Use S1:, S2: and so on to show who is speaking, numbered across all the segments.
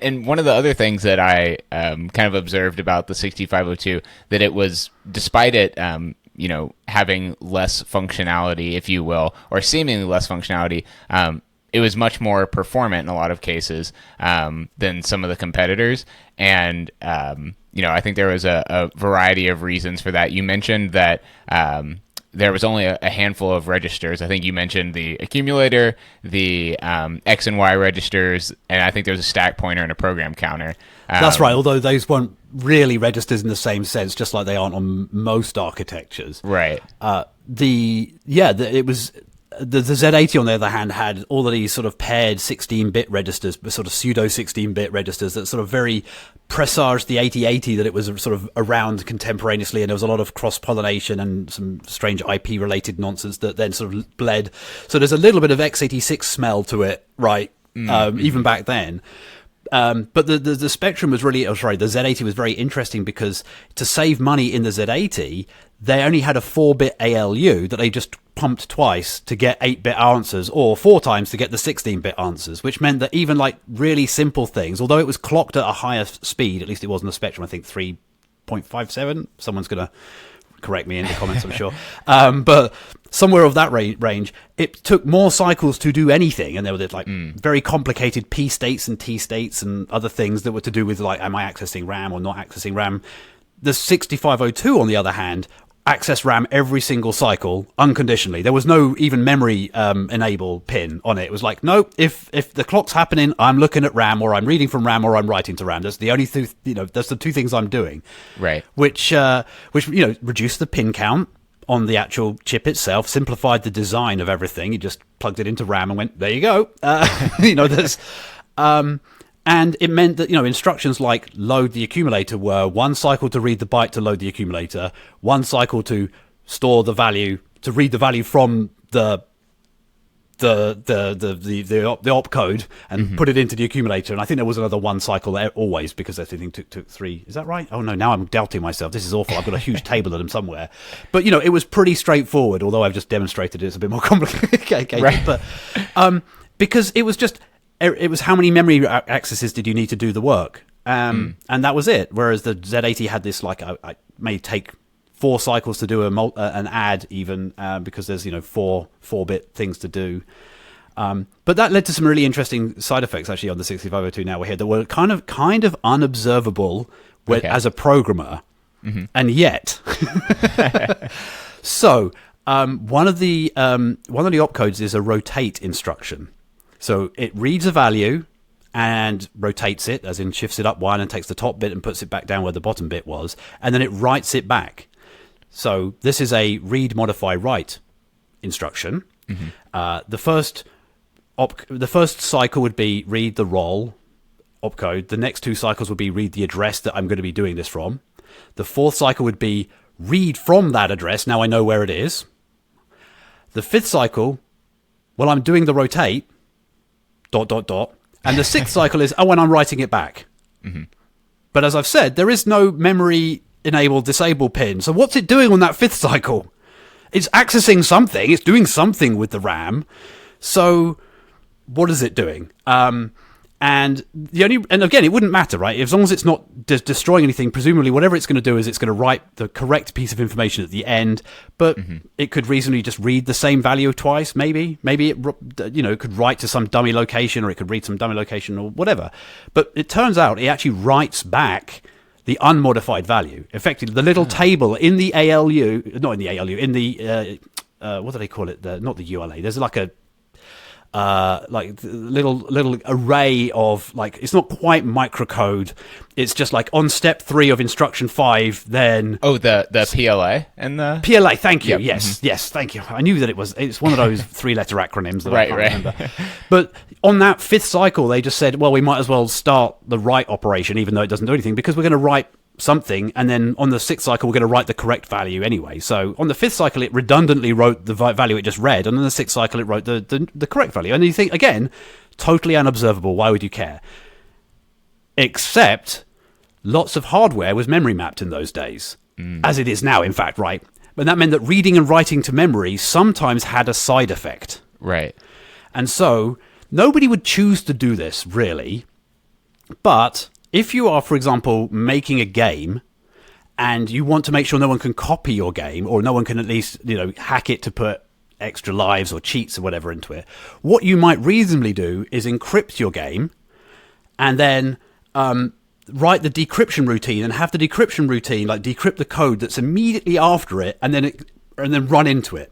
S1: And one of the other things that I kind of observed about the 6502, that it was, despite it, having less functionality, if you will, or seemingly less functionality, it was much more performant in a lot of cases than some of the competitors. And, I think there was a variety of reasons for that. You mentioned that there was only a handful of registers. I think you mentioned the accumulator, the X and Y registers, and I think there was a stack pointer and a program counter.
S2: That's right, although those weren't really registers in the same sense, just like they aren't on most architectures.
S1: Right.
S2: It was... The Z80, on the other hand, had all of these sort of paired 16-bit registers, sort of pseudo 16-bit registers that sort of very presaged the 8080 that it was sort of around contemporaneously, and there was a lot of cross-pollination and some strange IP-related nonsense that then sort of bled. So there's a little bit of x86 smell to it, right, even back then. But the Spectrum was really, the Z80 was very interesting because to save money in the Z80, they only had a 4-bit ALU that they just pumped twice to get 8-bit answers, or 4 times to get the 16-bit answers, which meant that even like really simple things, although it was clocked at a higher speed, at least it was in the Spectrum, I think 3.57. Someone's going to correct me in the comments, I'm sure. But somewhere of that range, it took more cycles to do anything. And there were like very complicated P states and T states and other things that were to do with like, am I accessing RAM or not accessing RAM? The 6502, on the other hand, access RAM every single cycle unconditionally. There was no even memory enable pin on it. It was like, no, if the clock's happening, I'm looking at RAM, or I'm reading from RAM, or I'm writing to RAM. That's the only that's the two things I'm doing.
S1: Right.
S2: Which reduced the pin count on the actual chip itself, simplified the design of everything. You just plugged it into RAM and went, there you go. And it meant that, instructions like load the accumulator were 1 cycle to read the byte to load the accumulator, 1 cycle to store the value, to read the value from the opcode and put it into the accumulator. And I think there was another 1 cycle there always, because everything took 3. Is that right? Oh no, now I'm doubting myself. This is awful. I've got a huge table of them somewhere. But it was pretty straightforward, although I've just demonstrated it's a bit more complicated.
S1: Right.
S2: But because it was just, it was how many memory accesses did you need to do the work, and that was it. Whereas the Z80 had this, like, I may take 4 cycles to do an add, even because there's 4-bit things to do. But that led to some really interesting side effects actually on the 6502. Now we're here that were kind of unobservable as a programmer, and yet. So one of the opcodes is a rotate instruction. So it reads a value and rotates it, as in shifts it up 1 and takes the top bit and puts it back down where the bottom bit was, and then it writes it back. So this is a read, modify, write instruction. The first cycle would be read the role opcode. The next 2 cycles would be read the address that I'm going to be doing this from. The 4th cycle would be read from that address. Now I know where it is. The 5th cycle, well, I'm doing the rotate... ... And the 6th cycle is, when I'm writing it back. But as I've said, there is no memory enable disable pin. So what's it doing on that 5th cycle? It's accessing something. It's doing something with the RAM. So what is it doing? And again, it wouldn't matter, right? As long as it's not destroying anything, presumably whatever it's going to do is it's going to write the correct piece of information at the end. But it could reasonably just read the same value twice, maybe. Maybe it could write to some dummy location, or it could read some dummy location, or whatever. But it turns out it actually writes back the unmodified value. Effectively, the little table in the ALU, not in the ALU, in the what do they call it? Not the ULA. There's like a little array of, like, it's not quite microcode. It's just like on step 3 of instruction 5, then
S1: the PLA and the
S2: PLA. Thank you.
S1: Yep.
S2: Yes. Thank you. I knew that it's one of those 3-letter acronyms that I can't remember.
S1: Right.
S2: But on that 5th cycle, they just said, well, we might as well start the write operation, even though it doesn't do anything, because we're going to write something, and then on the 6th cycle we're going to write the correct value anyway. So on the 5th cycle it redundantly wrote the value it just read, and on the 6th cycle it wrote the correct value. And you think, again, totally unobservable. Why would you care? Except lots of hardware was memory mapped in those days, as it is now, in fact, right? And that meant that reading and writing to memory sometimes had a side effect.
S1: Right.
S2: And so nobody would choose to do this, really. But if you are, for example, making a game and you want to make sure no one can copy your game, or no one can at least, hack it to put extra lives or cheats or whatever into it, what you might reasonably do is encrypt your game and then write the decryption routine and have the decryption routine like decrypt the code that's immediately after it, and then run into it.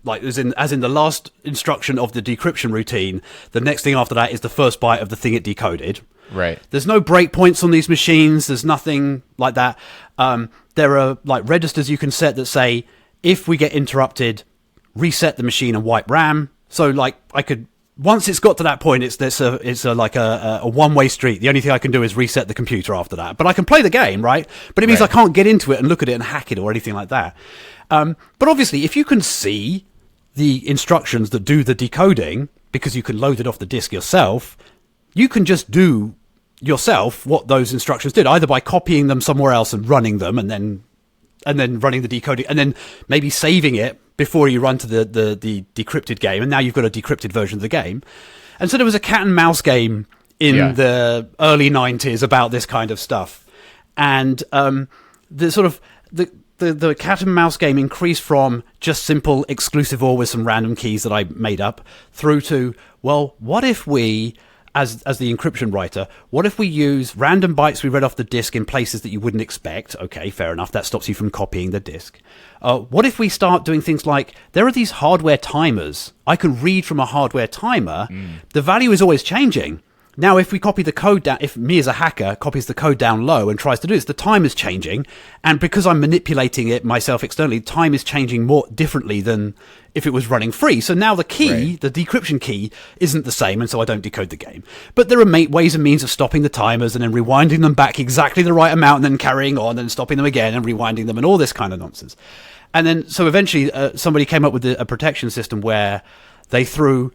S2: Like as in the last instruction of the decryption routine, the next thing after that is the first byte of the thing it decoded.
S1: Right.
S2: There's no breakpoints on these machines. There's nothing like that. There are like registers you can set that say, if we get interrupted, reset the machine and wipe RAM. So like I could, once it's got to that point, it's a one-way street. The only thing I can do is reset the computer after that. But I can play the game, right? But it means I can't get into it and look at it and hack it or anything like that. But obviously, if you can see the instructions that do the decoding, because you can load it off the disk yourself, you can just do yourself what those instructions did, either by copying them somewhere else and running them, and then running the decoding, and then maybe saving it before you run to the decrypted game, and now you've got a decrypted version of the game. And so there was a cat and mouse game in the early 90s about this kind of stuff, and the cat and mouse game increased from just simple exclusive OR with some random keys that I made up through to, well, what if we, as the encryption writer, what if we use random bytes we read off the disk in places that you wouldn't expect? Okay, fair enough. That stops you from copying the disk. What if we start doing things like, there are these hardware timers. I can read from a hardware timer. The value is always changing. Now, if we copy the code down, if me as a hacker copies the code down low and tries to do this, the time is changing. And because I'm manipulating it myself externally, time is changing more differently than if it was running free. So now the key, the decryption key, isn't the same, and so I don't decode the game. But there are ways and means of stopping the timers and then rewinding them back exactly the right amount and then carrying on and stopping them again and rewinding them and all this kind of nonsense. And then, so eventually somebody came up with a protection system where they threw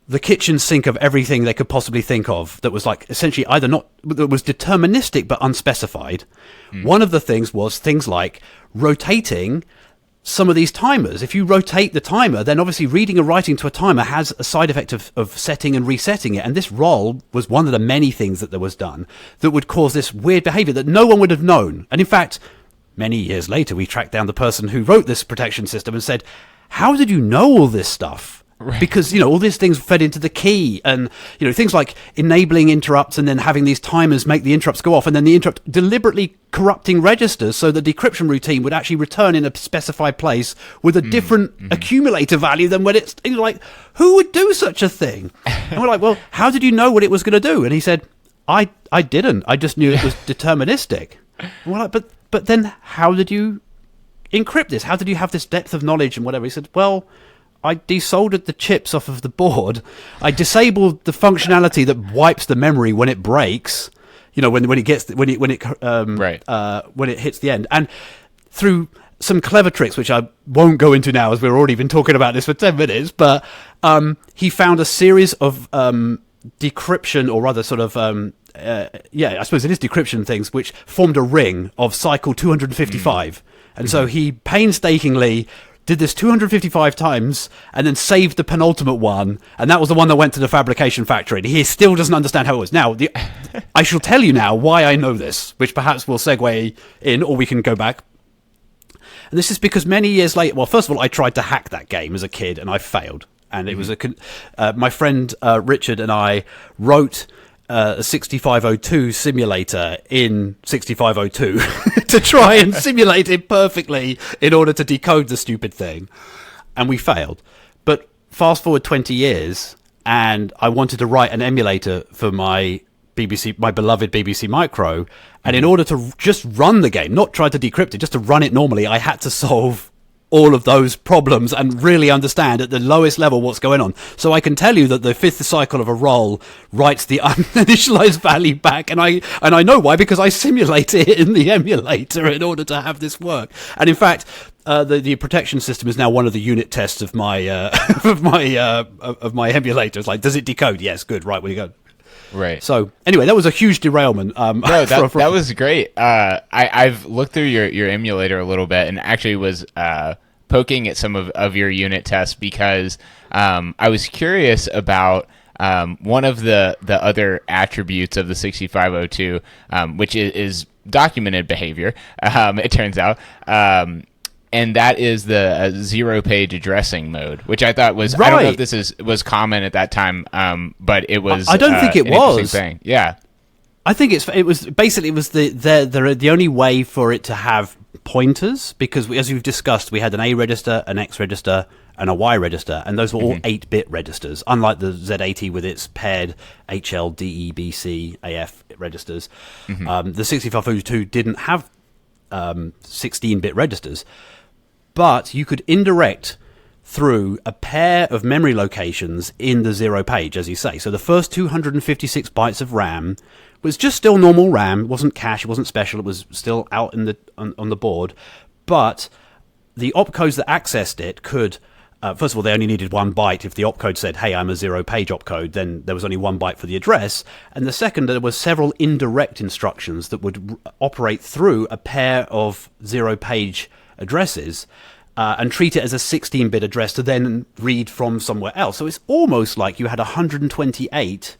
S2: the kitchen sink of everything they could possibly think of that was like essentially that was deterministic but unspecified. One of the things was things like rotating some of these timers. If you rotate the timer, then obviously reading or writing to a timer has a side effect of setting and resetting it. And this roll was one of the many things that there was done that would cause this weird behavior that no one would have known. And in fact, many years later, we tracked down the person who wrote this protection system and said, how did you know all this stuff? Right. Because, all these things fed into the key, and, things like enabling interrupts and then having these timers make the interrupts go off, and then the interrupt deliberately corrupting registers so the decryption routine would actually return in a specified place with a different accumulator value than when it's like, who would do such a thing? And we're like, well, how did you know what it was going to do? And he said, I didn't. I just knew it was deterministic. And we're like, but then how did you encrypt this? How did you have this depth of knowledge and whatever? He said, well, I desoldered the chips off of the board. I disabled the functionality that wipes the memory when it breaks. When it hits the end, and through some clever tricks, which I won't go into now, as we've already been talking about this for 10 minutes. But he found a series of decryption, or rather, sort of I suppose it is decryption things, which formed a ring of cycle 255, and so he painstakingly did this 255 times and then saved the penultimate one, and that was the one that went to the fabrication factory. And he still doesn't understand how it was. Now, I shall tell you now why I know this, which perhaps will segue in, or we can go back. And this is because many years later, well, first of all, I tried to hack that game as a kid, and I failed. And it was my friend Richard and I wrote a 6502 simulator in 6502 to try and simulate it perfectly in order to decode the stupid thing, and we failed. But fast forward 20 years, and I wanted to write an emulator for my beloved BBC Micro, and in order to just run the game, not try to decrypt it, just to run it normally, I had to solve all of those problems and really understand at the lowest level what's going on. So I can tell you that the fifth cycle of a roll writes the uninitialized value back, and I know why, because I simulate it in the emulator in order to have this work. And in fact, the protection system is now one of the unit tests of my emulator. It's like, does it decode? Yes, good. Right, where you go.
S1: Right.
S2: So anyway, that was a huge derailment.
S1: No, that was great. I've looked through your emulator a little bit, and actually was poking at some of your unit tests because I was curious about one of the other attributes of the 6502, which is documented behavior, it turns out, and that is the zero-page addressing mode, which I thought was, I don't know if this was common at that time, but it was.
S2: I don't think it was.
S1: Thing. Yeah.
S2: I think it was the only way for it to have pointers, because as we've discussed, we had an A register, an X register, and a Y register, and those were all 8-bit registers, unlike the Z80 with its paired HL, DE, BC, AF registers. The 6502 didn't have 16-bit registers, but you could indirect through a pair of memory locations in the zero page, as you say. So the first 256 bytes of RAM was just still normal RAM. It wasn't cache, it wasn't special, it was still out in the on the board. But the opcodes that accessed it could, first of all, they only needed 1 byte. If the opcode said, hey, I'm a zero-page opcode, then there was only 1 byte for the address. And the second, there were several indirect instructions that would operate through a pair of zero-page addresses, and treat it as a 16-bit address to then read from somewhere else. So it's almost like you had 128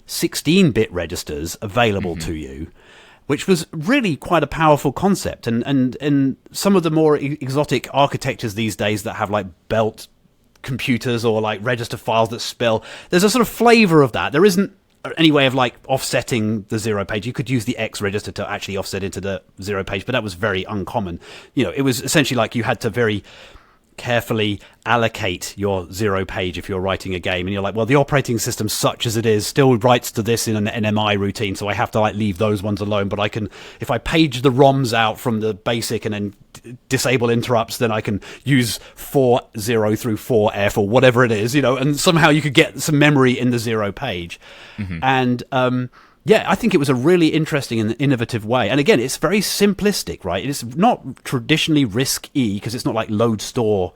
S2: 16-bit registers available to you, which was really quite a powerful concept. And some of the more exotic architectures these days that have like belt computers or like register files that spill, there's a sort of flavor of that. There isn't any way of like offsetting the zero page. You could use the X register to actually offset into the zero page, but that was very uncommon. You know, it was essentially like you had to very carefully allocate your zero page if you're writing a game, and you're like, well, the operating system, such as it is, still writes to this in an NMI routine, so I have to like leave those ones alone. But I can, if I page the ROMs out from the basic and then disable interrupts, then I can use 4.0 through 4F or whatever it is, you know, and somehow you could get some memory in the zero page. And yeah, I think it was a really interesting and innovative way. And again, it's very simplistic, right? It's not traditionally RISC-E because it's not like load store.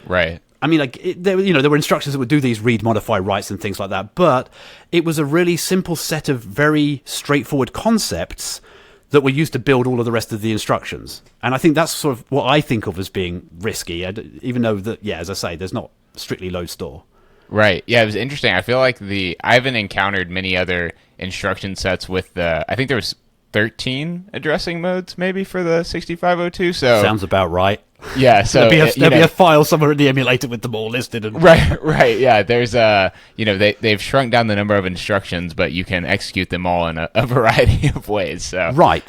S1: Right.
S2: I mean, like there were instructions that would do these read, modify, writes, and things like that. But it was a really simple set of very straightforward concepts that were used to build all of the rest of the instructions. And I think that's sort of what I think of as being risky, even though that, yeah, as I say, there's not strictly load store.
S1: Right. Yeah, it was interesting. I feel like I haven't encountered many other instruction sets with I think there was 13 addressing modes maybe for the 6502. So
S2: sounds about right.
S1: Yeah, so
S2: there'll be a file somewhere in the emulator with them all listed. And
S1: right. Yeah, there's they've shrunk down the number of instructions, but you can execute them all in a variety of ways. So
S2: right.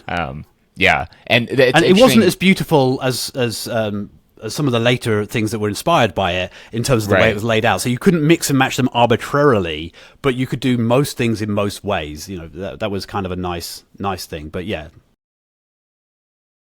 S1: Yeah, and
S2: it wasn't as beautiful as some of the later things that were inspired by it in terms of the way it was laid out. So you couldn't mix and match them arbitrarily, but you could do most things in most ways. You know, that was kind of a nice thing. But yeah,